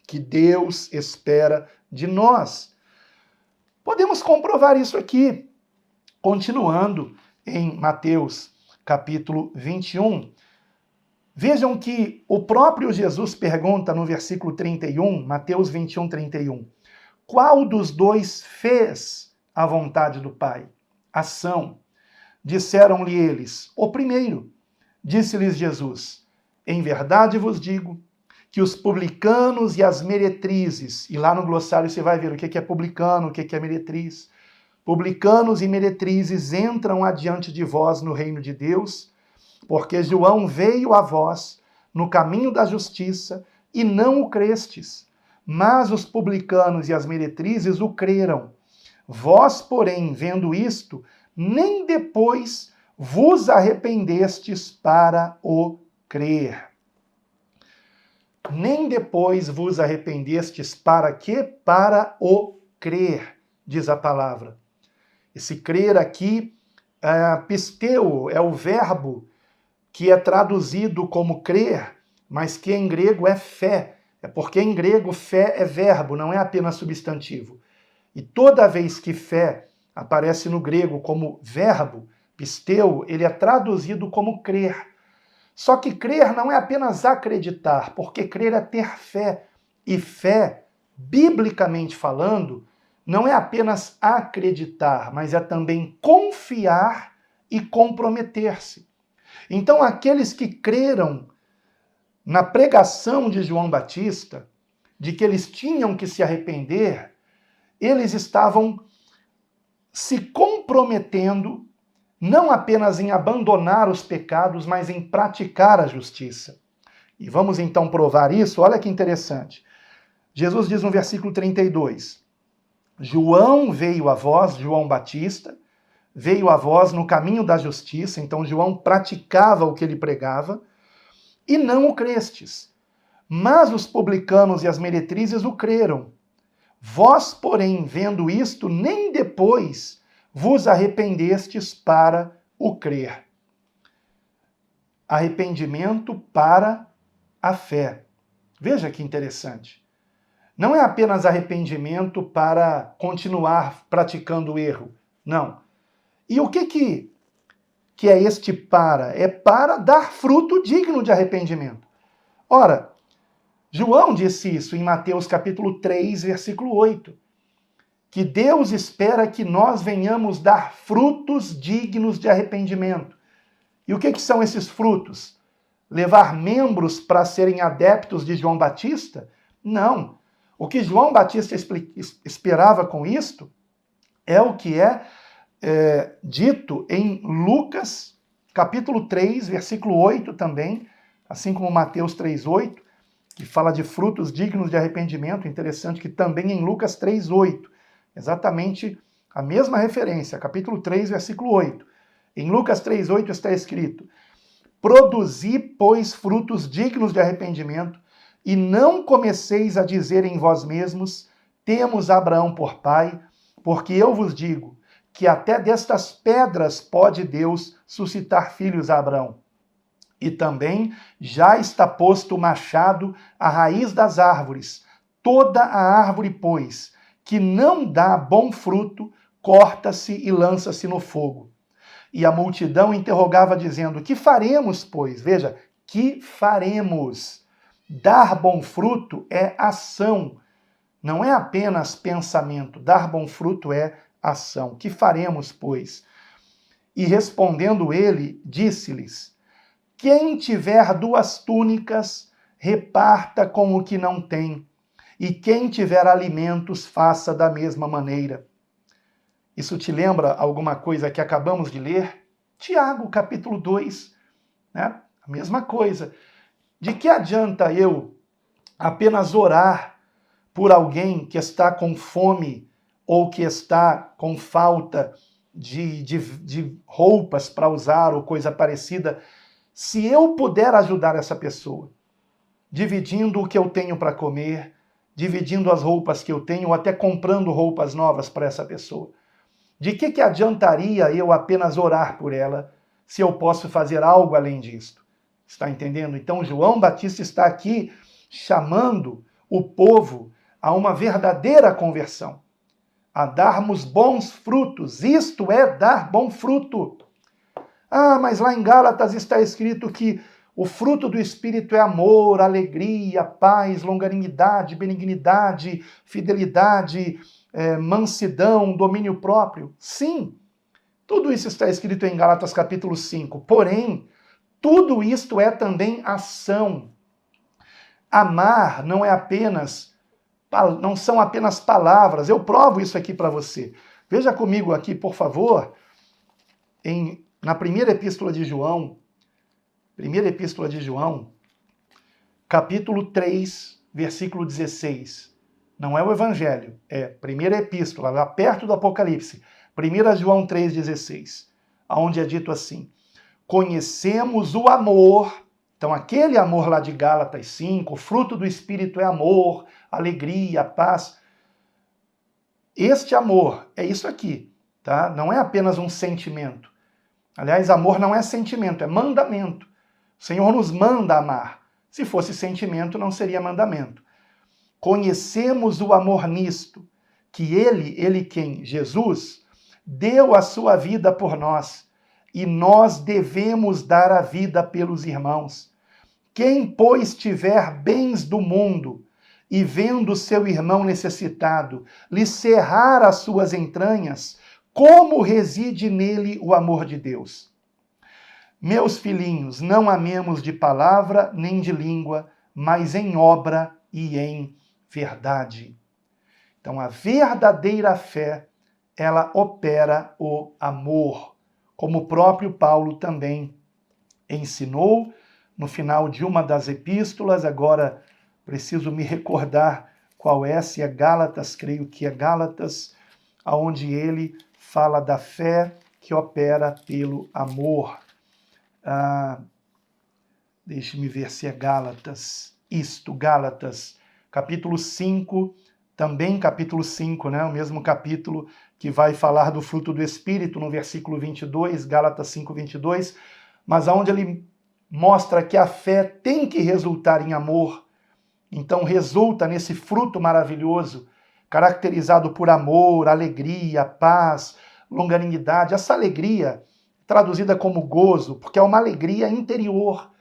que Deus espera de nós. Podemos comprovar isso aqui, continuando em Mateus capítulo 21. Vejam que o próprio Jesus pergunta no versículo 31, Mateus 21, 31, qual dos dois fez a vontade do Pai? Ação. Disseram-lhe eles, o primeiro. Disse-lhes Jesus, em verdade vos digo que os publicanos e as meretrizes, e lá no glossário você vai ver o que é publicano, o que é meretriz. Publicanos e meretrizes entram adiante de vós no reino de Deus, porque João veio a vós no caminho da justiça e não o crestes, mas os publicanos e as meretrizes o creram. Vós, porém, vendo isto, nem depois vos arrependestes para o crer. Nem depois vos arrependestes para quê? Para o crer, diz a palavra. Esse crer aqui, pisteu, é o verbo que é traduzido como crer, mas que em grego é fé. É porque em grego fé é verbo, não é apenas substantivo. E toda vez que fé aparece no grego como verbo, pisteu, ele é traduzido como crer. Só que crer não é apenas acreditar, porque crer é ter fé. E fé, biblicamente falando, não é apenas acreditar, mas é também confiar e comprometer-se. Então, aqueles que creram na pregação de João Batista, de que eles tinham que se arrepender, eles estavam se comprometendo não apenas em abandonar os pecados, mas em praticar a justiça. E vamos então provar isso. Olha que interessante. Jesus diz no versículo 32, João veio a vós, João Batista, veio a vós no caminho da justiça, então João praticava o que ele pregava, e não o crestes. Mas os publicanos e as meretrizes o creram. Vós, porém, vendo isto, nem depois vos arrependestes para o crer. Arrependimento para a fé. Veja que interessante. Não é apenas arrependimento para continuar praticando o erro. Não. E o que é este para? É para dar fruto digno de arrependimento. Ora, João disse isso em Mateus capítulo 3, versículo 8. Que Deus espera que nós venhamos dar frutos dignos de arrependimento. E o que são esses frutos? Levar membros para serem adeptos de João Batista? Não. O que João Batista esperava com isto é o que é dito em Lucas, capítulo 3, versículo 8 também, assim como Mateus 3:8, que fala de frutos dignos de arrependimento. Interessante que também em Lucas 3:8, exatamente a mesma referência, capítulo 3, versículo 8. Em Lucas 3:8 está escrito: produzi, pois, frutos dignos de arrependimento, e não comeceis a dizer em vós mesmos, temos Abraão por pai, porque eu vos digo que até destas pedras pode Deus suscitar filhos a Abraão. E também já está posto o machado à raiz das árvores. Toda a árvore, pois, que não dá bom fruto, corta-se e lança-se no fogo. E a multidão interrogava, dizendo: que faremos, pois? Veja, que faremos? Dar bom fruto é ação, não é apenas pensamento. Dar bom fruto é ação. Que faremos, pois? E respondendo ele, disse-lhes: quem tiver 2 túnicas, reparta com o que não tem, e quem tiver alimentos, faça da mesma maneira. Isso te lembra alguma coisa que acabamos de ler? Tiago, capítulo 2, né? A mesma coisa. De que adianta eu apenas orar por alguém que está com fome ou que está com falta de roupas para usar ou coisa parecida, se eu puder ajudar essa pessoa, dividindo o que eu tenho para comer, dividindo as roupas que eu tenho, ou até comprando roupas novas para essa pessoa? De que adiantaria eu apenas orar por ela, se eu posso fazer algo além disto? Está entendendo? Então João Batista está aqui chamando o povo a uma verdadeira conversão, a darmos bons frutos. Isto é dar bom fruto. Ah, mas lá em Gálatas está escrito que o fruto do Espírito é amor, alegria, paz, longanimidade, benignidade, fidelidade, mansidão, domínio próprio. Sim, tudo isso está escrito em Gálatas capítulo 5. Porém, tudo isto é também ação. Amar não são apenas palavras. Eu provo isso aqui para você. Veja comigo aqui, por favor, na primeira epístola de João, capítulo 3, versículo 16. Não é o Evangelho, é primeira epístola, lá perto do Apocalipse. 1 João 3,16, onde é dito assim: conhecemos o amor. Então, aquele amor lá de Gálatas 5, o fruto do Espírito é amor, alegria, paz. Este amor é isso aqui, tá? Não é apenas um sentimento. Aliás, amor não é sentimento, é mandamento. O Senhor nos manda amar. Se fosse sentimento, não seria mandamento. Conhecemos o amor nisto, que ele quem? Jesus, deu a sua vida por nós, e nós devemos dar a vida pelos irmãos. Quem, pois, tiver bens do mundo, e vendo seu irmão necessitado, lhe cerrar as suas entranhas, como reside nele o amor de Deus? Meus filhinhos, não amemos de palavra nem de língua, mas em obra e em verdade. Então, a verdadeira fé, ela opera o amor, como o próprio Paulo também ensinou no final de uma das epístolas. Agora preciso me recordar qual é, se é Gálatas, creio que é Gálatas, onde ele fala da fé que opera pelo amor. Deixe-me ver se é Gálatas. Gálatas, capítulo 5, também capítulo 5, né? O mesmo capítulo que vai falar do fruto do Espírito, no versículo 22, Gálatas 5, 22, mas onde ele mostra que a fé tem que resultar em amor. Então resulta nesse fruto maravilhoso, caracterizado por amor, alegria, paz, longanimidade. Essa alegria, traduzida como gozo, porque é uma alegria interior,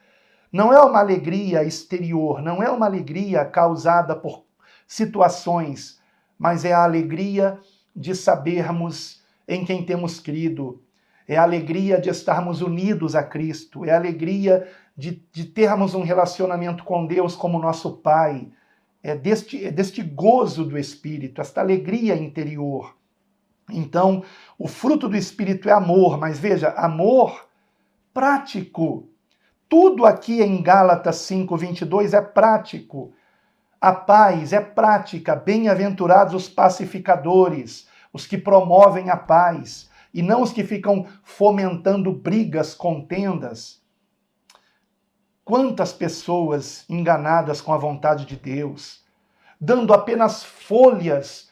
não é uma alegria exterior, não é uma alegria causada por situações, mas é a alegria de sabermos em quem temos crido, é a alegria de estarmos unidos a Cristo, é a alegria de termos um relacionamento com Deus como nosso Pai, é deste gozo do Espírito, esta alegria interior. Então, o fruto do Espírito é amor, mas veja, amor prático. Tudo aqui em Gálatas 5, 22 é prático. A paz é prática, bem-aventurados os pacificadores, os que promovem a paz, e não os que ficam fomentando brigas, contendas. Quantas pessoas enganadas com a vontade de Deus, dando apenas folhas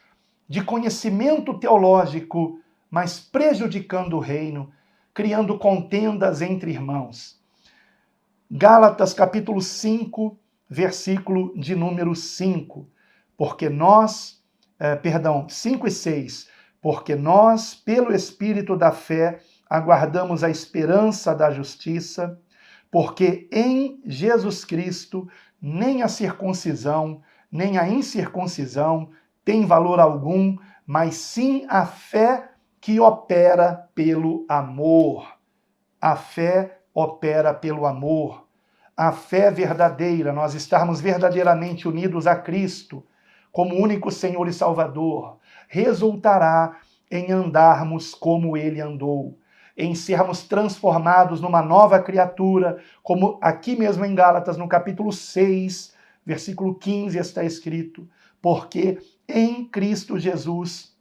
de conhecimento teológico, mas prejudicando o reino, criando contendas entre irmãos. Gálatas capítulo 5, versículo de número 5. 5 e 6. Porque nós, pelo Espírito da fé, aguardamos a esperança da justiça, porque em Jesus Cristo nem a circuncisão, nem a incircuncisão tem valor algum, mas sim a fé que opera pelo amor. A fé opera pelo amor. A fé verdadeira, nós estarmos verdadeiramente unidos a Cristo como único Senhor e Salvador, resultará em andarmos como Ele andou, em sermos transformados numa nova criatura, como aqui mesmo em Gálatas, no capítulo 6, versículo 15, está escrito, porque em Cristo Jesus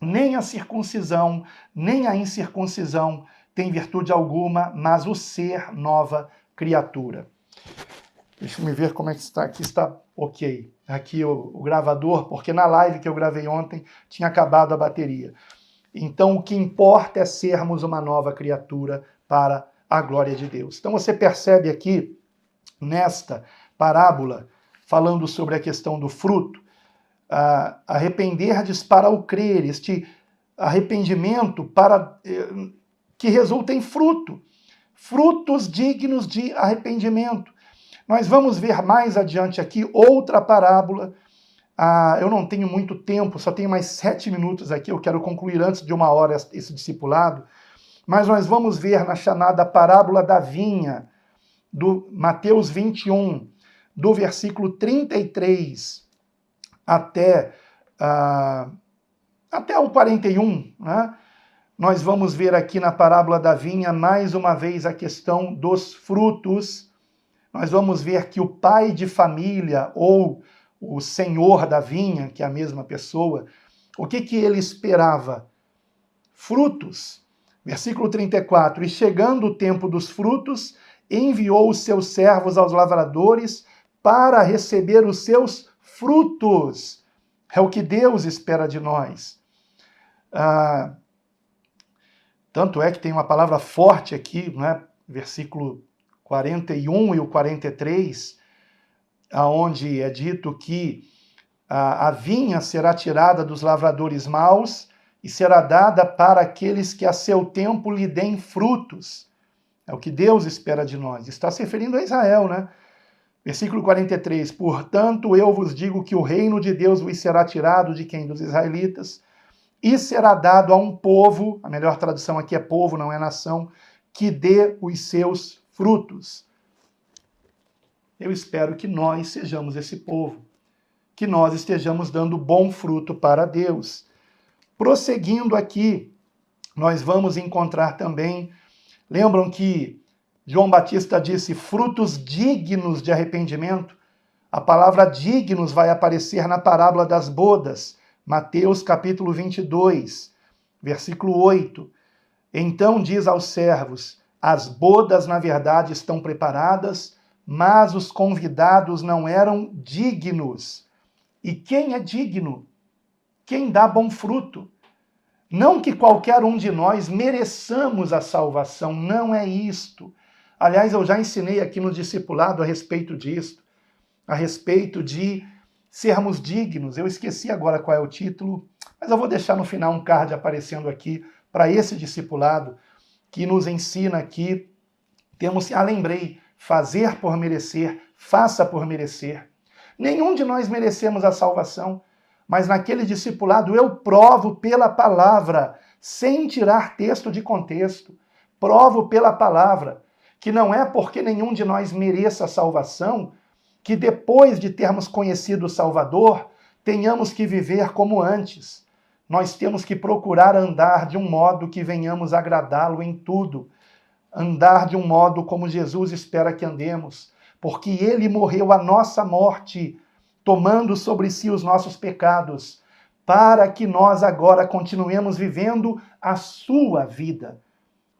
nem a circuncisão, nem a incircuncisão tem virtude alguma, mas o ser nova criatura. Deixa eu ver como é que está. Aqui está ok. Aqui o gravador, porque na live que eu gravei ontem tinha acabado a bateria. Então o que importa é sermos uma nova criatura para a glória de Deus. Então você percebe aqui, nesta parábola, falando sobre a questão do fruto, arrepender-des para o crer, este arrependimento para que resulta em fruto, frutos dignos de arrependimento. Nós vamos ver mais adiante aqui outra parábola. Eu não tenho muito tempo, só tenho mais 7 minutos aqui, eu quero concluir antes de 1 hora esse discipulado, mas nós vamos ver na chamada parábola da vinha, do Mateus 21, do versículo 33 até o 41, né? Nós vamos ver aqui na parábola da vinha, mais uma vez, a questão dos frutos. Nós vamos ver que o pai de família, ou o senhor da vinha, que é a mesma pessoa, o que ele esperava? Frutos. Versículo 34, e chegando o tempo dos frutos, enviou os seus servos aos lavradores para receber os seus frutos. É o que Deus espera de nós. Tanto é que tem uma palavra forte aqui, né? Versículo 41 e o 43, onde é dito que a vinha será tirada dos lavradores maus e será dada para aqueles que a seu tempo lhe deem frutos. É o que Deus espera de nós. Está se referindo a Israel, né? Versículo 43, portanto eu vos digo que o reino de Deus vos será tirado de quem? Dos israelitas, e será dado a um povo, a melhor tradução aqui é povo, não é nação, que dê os seus frutos. Eu espero que nós sejamos esse povo, que nós estejamos dando bom fruto para Deus. Prosseguindo aqui, nós vamos encontrar também, lembram que João Batista disse frutos dignos de arrependimento? A palavra dignos vai aparecer na parábola das bodas, Mateus capítulo 22, versículo 8. Então diz aos servos, as bodas na verdade estão preparadas, mas os convidados não eram dignos. E quem é digno? quem dá bom fruto. Não que qualquer um de nós mereçamos a salvação, não é isto. Aliás, eu já ensinei aqui no discipulado a respeito disto, a respeito de sermos dignos. Eu esqueci agora qual é o título, mas eu vou deixar no final um card aparecendo aqui para esse discipulado que nos ensina aqui. Temos, lembrei, fazer por merecer, faça por merecer. Nenhum de nós merecemos a salvação, mas naquele discipulado eu provo pela palavra, sem tirar texto de contexto. Provo pela palavra que não é porque nenhum de nós mereça a salvação que depois de termos conhecido o Salvador, tenhamos que viver como antes. Nós temos que procurar andar de um modo que venhamos agradá-lo em tudo. Andar de um modo como Jesus espera que andemos, porque ele morreu a nossa morte, tomando sobre si os nossos pecados, para que nós agora continuemos vivendo a sua vida.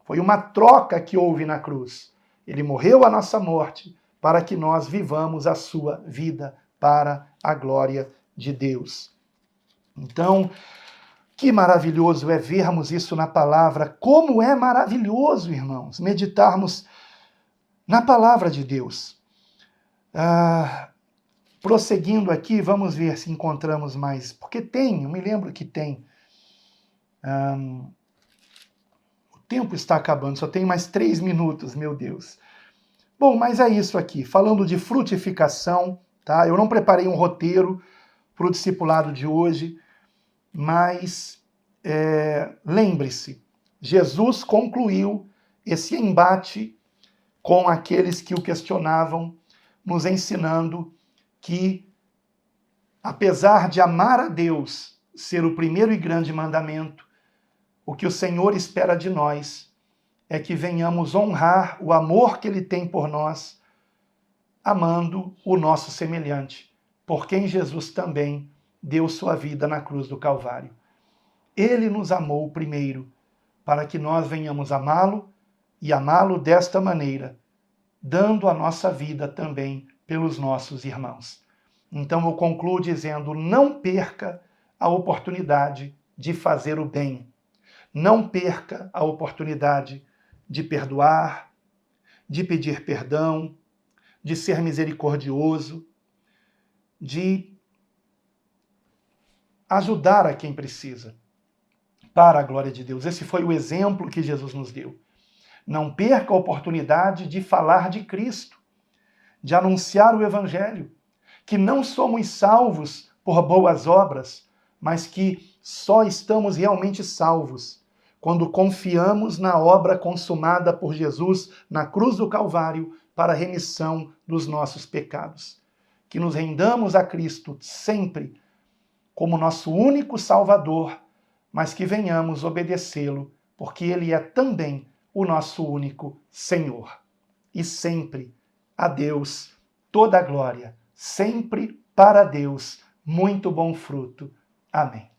Foi uma troca que houve na cruz. Ele morreu a nossa morte, para que nós vivamos a sua vida para a glória de Deus. Então, que maravilhoso é vermos isso na palavra. Como é maravilhoso, irmãos, meditarmos na palavra de Deus. Prosseguindo aqui, vamos ver se encontramos mais. Porque tem, eu me lembro que tem. O tempo está acabando, só tem mais 3 minutos, meu Deus. Bom, mas é isso aqui. Falando de frutificação, tá? Eu não preparei um roteiro para o discipulado de hoje, mas lembre-se, Jesus concluiu esse embate com aqueles que o questionavam, nos ensinando que, apesar de amar a Deus ser o primeiro e grande mandamento, o que o Senhor espera de nós é que venhamos honrar o amor que Ele tem por nós, amando o nosso semelhante, por quem Jesus também deu sua vida na cruz do Calvário. Ele nos amou primeiro, para que nós venhamos amá-lo e amá-lo desta maneira, dando a nossa vida também pelos nossos irmãos. Então eu concluo dizendo, não perca a oportunidade de fazer o bem. Não perca a oportunidade de perdoar, de pedir perdão, de ser misericordioso, de ajudar a quem precisa, para a glória de Deus. Esse foi o exemplo que Jesus nos deu. Não perca a oportunidade de falar de Cristo, de anunciar o Evangelho, que não somos salvos por boas obras, mas que só estamos realmente salvos quando confiamos na obra consumada por Jesus na cruz do Calvário para a remissão dos nossos pecados. Que nos rendamos a Cristo sempre como nosso único Salvador, mas que venhamos obedecê-lo, porque Ele é também o nosso único Senhor. E sempre a Deus toda a glória, sempre para Deus muito bom fruto. Amém.